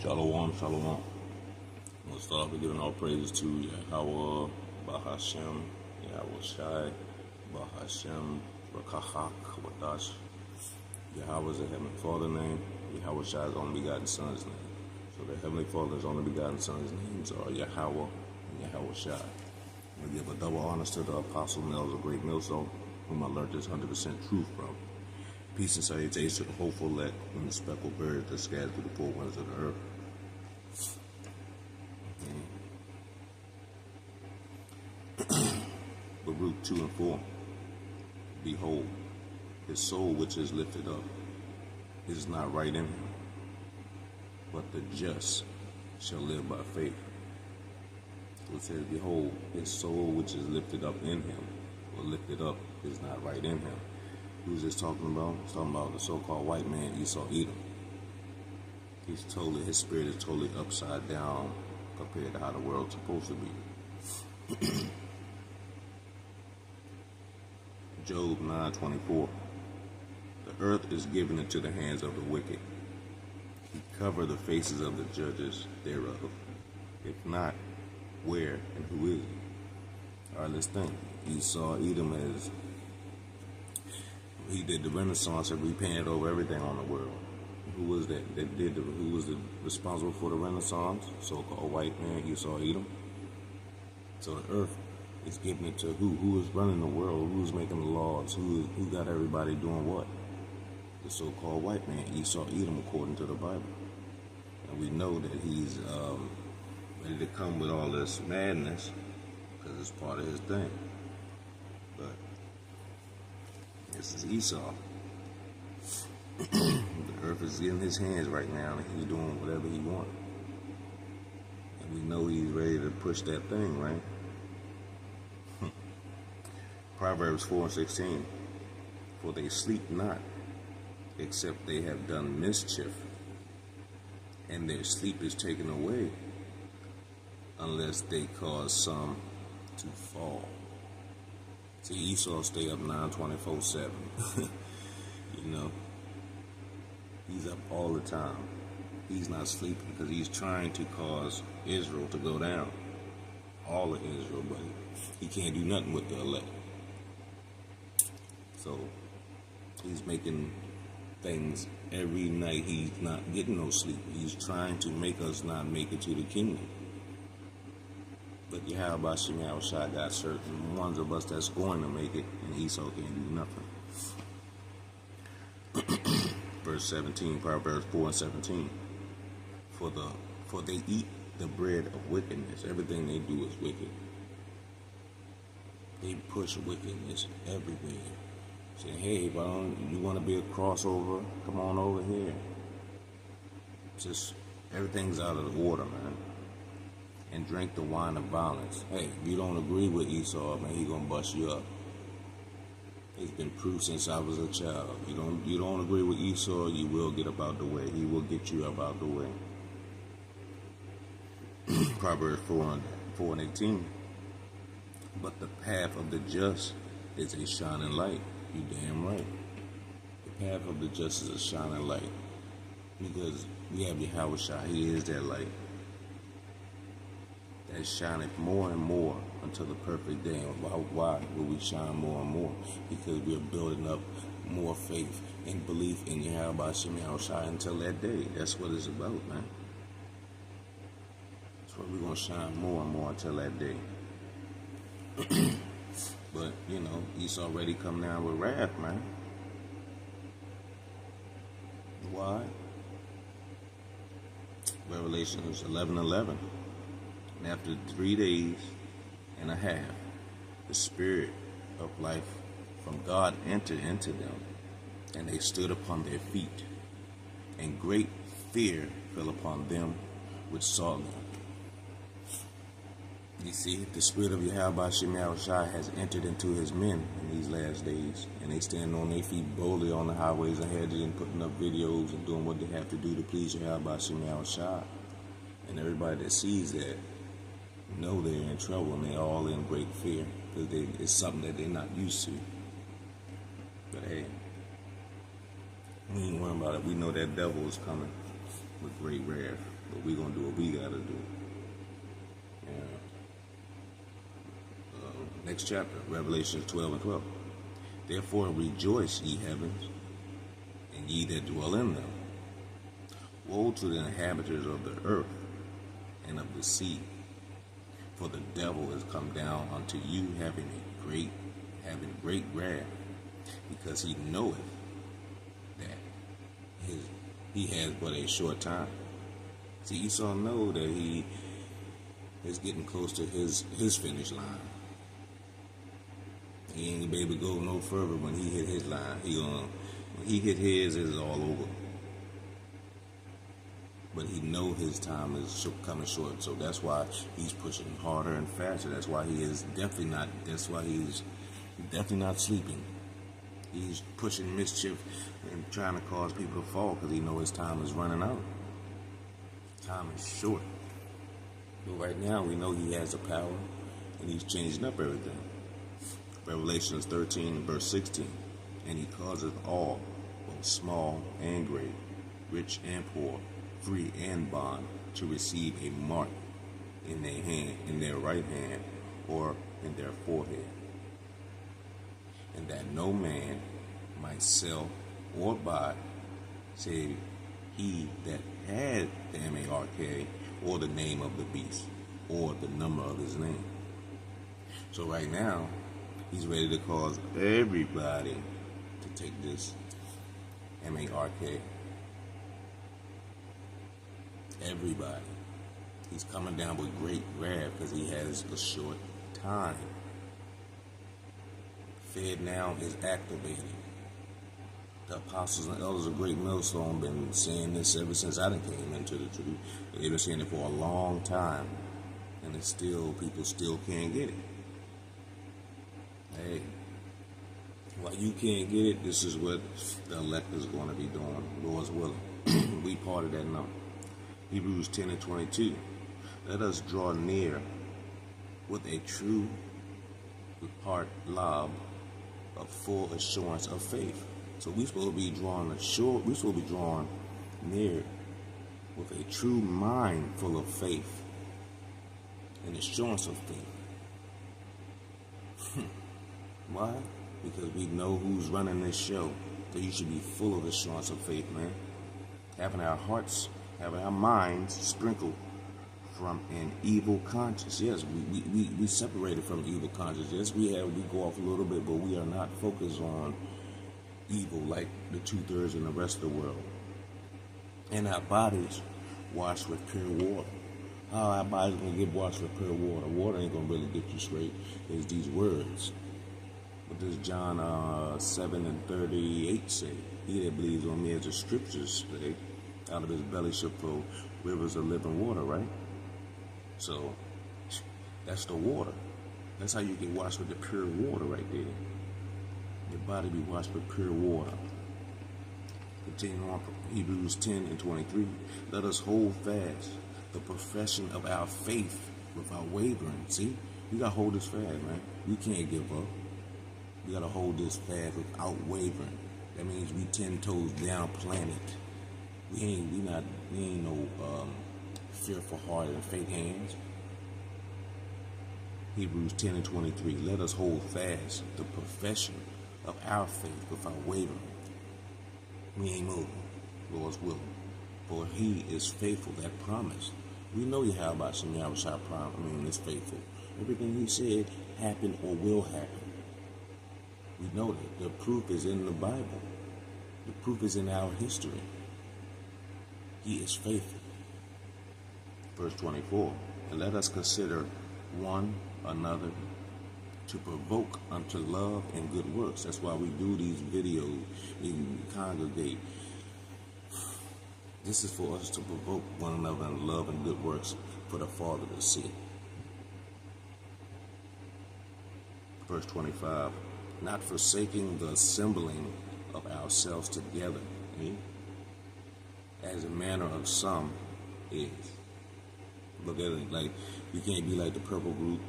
Shalom, shalom. We'll start off with giving all praises to Yahweh, Bahashem, Yahweh Shai, Bahashem, Rakahak, Wadash. Yahweh is the Heavenly Father name. Yahweh Shai is the only begotten Son's name. So the Heavenly Father's only begotten Son's names are Yahweh and Yahweh Shai. We give a double honors to the Apostle Males of Great Millstone, whom I learned this 100% truth from. Peace and salutations to the hopeful elect and the speckled birds that scattered through the four winds of the earth. Baruch 2 and 4. Behold, his soul which is lifted up is not right in him, but the just shall live by faith. So it says, behold, his soul which is lifted up in him, or lifted up, is not right in him. Who's this talking about? He's talking about the so-called white man, Esau, Edom. His spirit is totally upside down compared to how the world's supposed to be. Job 9:24. The earth is given into the hands of the wicked. He covered the faces of the judges thereof. If not, where and who is it? All right, let's think. Esau, Edom is... He did the Renaissance and repainted over everything on the world. Who was that? Who was responsible for the Renaissance? So-called white man, Esau, Edom. So the earth is given it to who? Who is running the world? Who is making the laws? Who got everybody doing what? The so-called white man, Esau, Edom, according to the Bible. And we know that he's ready to come with all this madness because it's part of his thing. But this is Esau. The earth is in his hands right now, and he's doing whatever he wants. And we know he's ready to push that thing, right? Proverbs 4:16. For they sleep not, except they have done mischief, and their sleep is taken away, unless they cause some to fall. See, Esau stay up 9/24/7. You know, he's up all the time. He's not sleeping because he's trying to cause Israel to go down. All of Israel, but he can't do nothing with the elect. So he's making things every night. He's not getting no sleep. He's trying to make us not make it to the kingdom. But Yahweh Shai got certain ones of us that's going to make it, and Esau can't do nothing. Verse 17, Proverbs 4:17. For they eat the bread of wickedness. Everything they do is wicked. They push wickedness everywhere. Say, hey, you want to be a crossover? Come on over here. Just everything's out of the order, man. And drink the wine of violence. Hey, if you don't agree with Esau, man, he gonna bust you up. It's been proved since I was a child. You don't agree with Esau, you will get up out the way. He will get you up out the way. Proverbs 4:18. But the path of the just is a shining light. You damn right. The path of the just is a shining light. Because we have Yahweh Shai. He is that light that shineth more and more until the perfect day. And why will we shine more and more? Because we are building up more faith and belief in Yahweh Shai until that day. That's what it's about, man. That's why we're going to shine more and more until that day. But, you know, Esau already come down with wrath, man. Why? Revelations 11:11. And after 3 days and a half, the spirit of life from God entered into them, and they stood upon their feet, and great fear fell upon them which saw them. You see, the spirit of Yahweh Shai has entered into his men in these last days, and they stand on their feet boldly on the highways ahead and putting up videos and doing what they have to do to please Yahweh Shai. And everybody that sees that know they're in trouble, and they're all in great fear because it's something that they're not used to. But hey, we ain't worrying about it. We know that devil is coming with great wrath. But we're going to do what we got to do. Next chapter, Revelation 12 and 12. Therefore rejoice, ye heavens, and ye that dwell in them. Woe to the inhabitants of the earth and of the sea, for the devil is come down unto you having great wrath, because he knoweth that he has but a short time. See, Esau know that he is getting close to his finish line. He ain't gonna be able to go no further when he hit his line. When he hit his, it's all over. But he know his time is coming short, so that's why he's pushing harder and faster. That's why he's definitely not sleeping. He's pushing mischief and trying to cause people to fall because he know his time is running out. Time is short. But right now we know he has the power and he's changing up everything. Revelation 13 verse 16. And he causeth all, both small and great, rich and poor, free and bond, to receive a mark in their hand, in their right hand, or in their forehead, and that no man might sell or buy, save he that had the mark, or the name of the beast, or the number of his name. So right now, he's ready to cause everybody to take this mark. Everybody. He's coming down with great wrath because he has a short time. Fed now is activated. The apostles and elders of Great Millstone been saying this ever since I came into the truth. They've been saying it for a long time, and it's still, people still can't get it. Hey, while you can't get it, this is what the elect is going to be doing, Lord's willing. We part of that now. Hebrews 10 and 22. Let us draw near with a true heart lob of full assurance of faith. So we're supposed to be drawing near with a true mind full of faith and assurance of faith. Why? Because we know who's running this show. So you should be full of assurance of faith, man. Having our hearts, having our minds sprinkled from an evil conscience. Yes, we separated from evil conscience. Yes, we go off a little bit, but we are not focused on evil like the 2/3 in the rest of the world. And our bodies washed with pure water. How our bodies gonna get washed with pure water? Water ain't gonna really get you straight. It's these words. What does John 7 and 38 say? He that believes on me, as the scriptures say, out of his belly shall flow rivers of living water, right? So that's the water. That's how you get washed with the pure water right there. Your body be washed with pure water. Continuing on, Hebrews 10 and 23. Let us hold fast the profession of our faith without wavering. See, we gotta hold this fast, man. We can't give up. We gotta hold this fast without wavering. That means we 10 toes down planted. We ain't no fearful heart and fake hands. Hebrews 10 and 23. Let us hold fast the profession of our faith without wavering. We ain't moving, Lord's willing. For he is faithful that promised. We know Yahweh Shem Yahushua is faithful. Everything he said happened or will happen. We know that. The proof is in the Bible. The proof is in our history. He is faithful. Verse 24. And let us consider one another to provoke unto love and good works. That's why we do these videos. We congregate. This is for us to provoke one another in love and good works for the Father to see. Verse 25. Not forsaking the assembling of ourselves together, as a manner of some is. Look at it like you can't be like the purple group,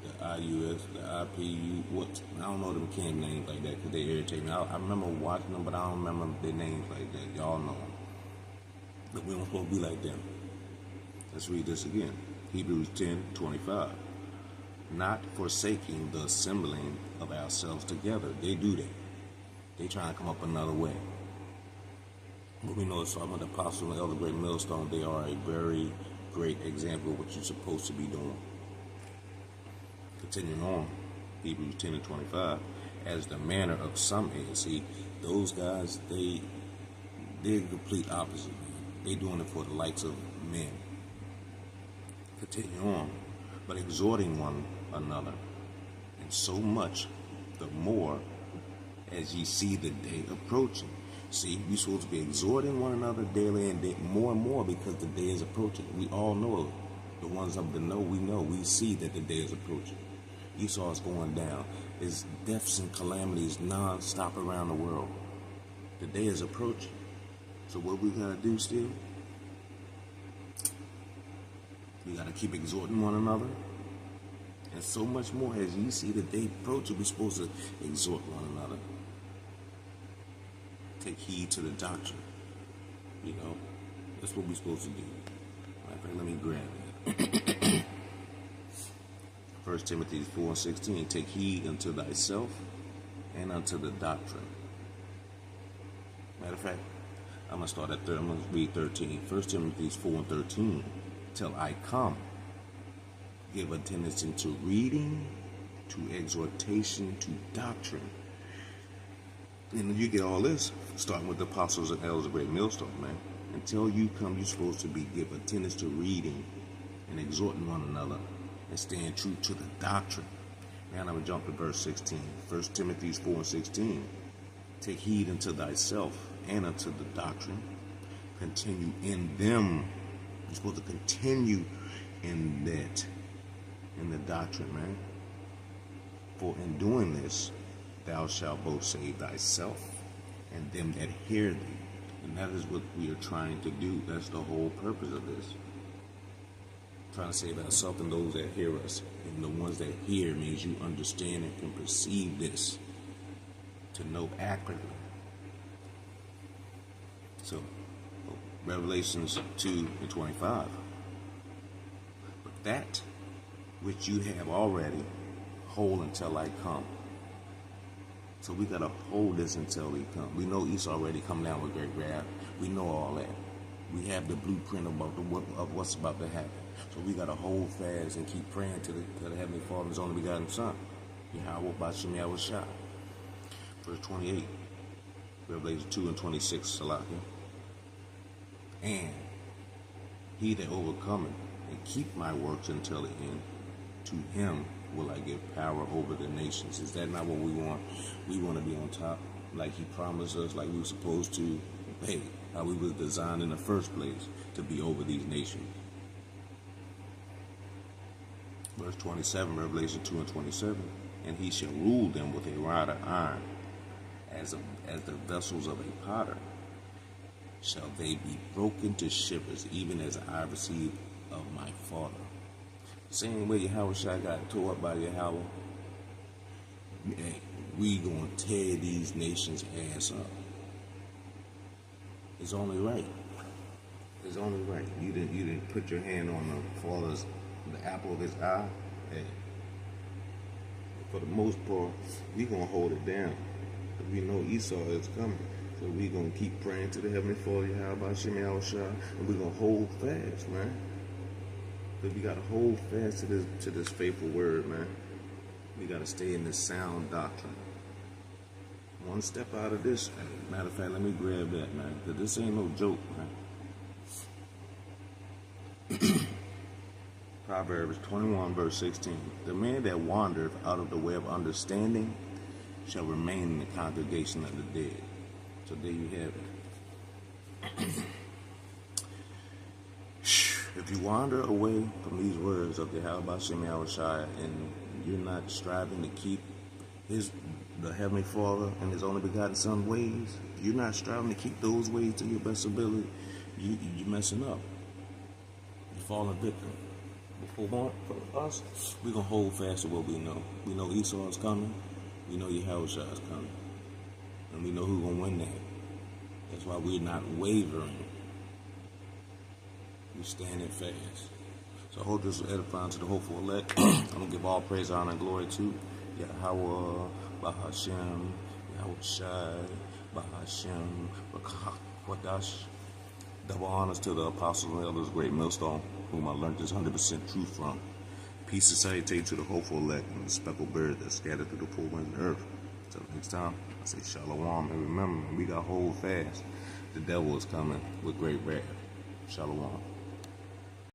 the IUS, the IPU. I don't know them camp names like that because they irritate me. I remember watching them, but I don't remember their names like that. Y'all know them. But we don't supposed to be like them. Let's read this again. Hebrews 10:25. Not forsaking the assembling of ourselves together. They do that. They try to come up another way. But we know it's talking about the apostle and the elder great millstone. They are a very great example of what you're supposed to be doing. Continuing on, Hebrews 10:25, as the manner of some is. See, those guys, they're the complete opposite. They're doing it for the likes of men. Continuing on, but exhorting one another, and so much the more as ye see the day approaching. See, we're supposed to be exhorting one another daily and more and more because the day is approaching. We all know it. The ones of the know, we see that the day is approaching. Esau is going down. There's deaths and calamities non-stop around the world. The day is approaching. So what we gotta do still? We gotta keep exhorting one another. And so much more as you see the day approaching, we're supposed to exhort one another. Take heed to the doctrine. You know, that's what we're supposed to do. Right, let me grab it. 1 Timothy 4:16, take heed unto thyself and unto the doctrine. Matter of fact, I'm going to start at 3. I'm going to read 13. 1 Timothy 4:13, till I come, give attention to reading, to exhortation, to doctrine. And you get all this, starting with the apostles and elders of great millstone, man. Until you come, you're supposed to give attendance to reading and exhorting one another and staying true to the doctrine. Now I'm going to jump to verse 16. 1 Timothy 4:16. Take heed unto thyself and unto the doctrine. Continue in them. You're supposed to continue in that, in the doctrine, man. For in doing this, thou shalt both save thyself and them that hear thee. And that is what we are trying to do. That's the whole purpose of this. Trying to save ourselves and those that hear us. And the ones that hear means you understand and can perceive this to know accurately. So, Revelations 2:25. But that which you have already, hold until I come. So we got to hold this until he comes. We know Esau already come down with great wrath. We know all that. We have the blueprint about of what's about to happen. So we got to hold fast and keep praying to the Heavenly Father, His only begotten Son, Yahweh Bashim Yahushua. Verse 28, Revelation 2:26, Salakia. And he that overcometh and keep my works until the end, to him will I give power over the nations. Is that not what we want? We want to be on top, like he promised us, like we were supposed to. Hey, how we was designed in the first place to be over these nations. Verse 27, Revelation 2:27. And he shall rule them with a rod of iron, as the vessels of a potter. Shall they be broken to shivers, even as I received of my Father. Same way Yahushua got tore up by Yahweh, hey, we gonna tear these nations' ass up. It's only right. It's only right. You didn't put your hand on the Father's, the apple of his eye. Hey, for the most part, we gonna hold it down. Because we know Esau is coming. So we gonna keep praying to the Heavenly Father, Yahweh Shem Yahushua, and we gonna hold fast, man. Because we gotta hold fast to this faithful word, man. We gotta stay in this sound doctrine. One step out of this, matter of fact, let me grab that, man, because this ain't no joke, man. Proverbs 21, verse 16. The man that wandereth out of the way of understanding shall remain in the congregation of the dead. So there you have it. If you wander away from these words of the Yahweh Shem Yahushua and you're not striving to keep the Heavenly Father and His only begotten Son ways, if you're not striving to keep those ways to your best ability, you're messing up. You're falling victim. But for us, we're going to hold fast to what we know. We know Esau is coming. We know Yahushua is coming. And we know who's going to win that. That's why we're not wavering. We standing fast. So I hope this will edify to the hopeful elect. I'm going to give all praise, honor, and glory to Yahweh, Bahashem, Yahweh Shai, Bahashem, Wadash. Double honors to the apostles and elders, great millstone, whom I learned this 100% truth from. Peace and salutation to the hopeful elect and the speckled bird that scattered through the four winds of the earth. Until next time, I say shalom, and remember, we got hold fast. The devil is coming with great wrath. Shalom.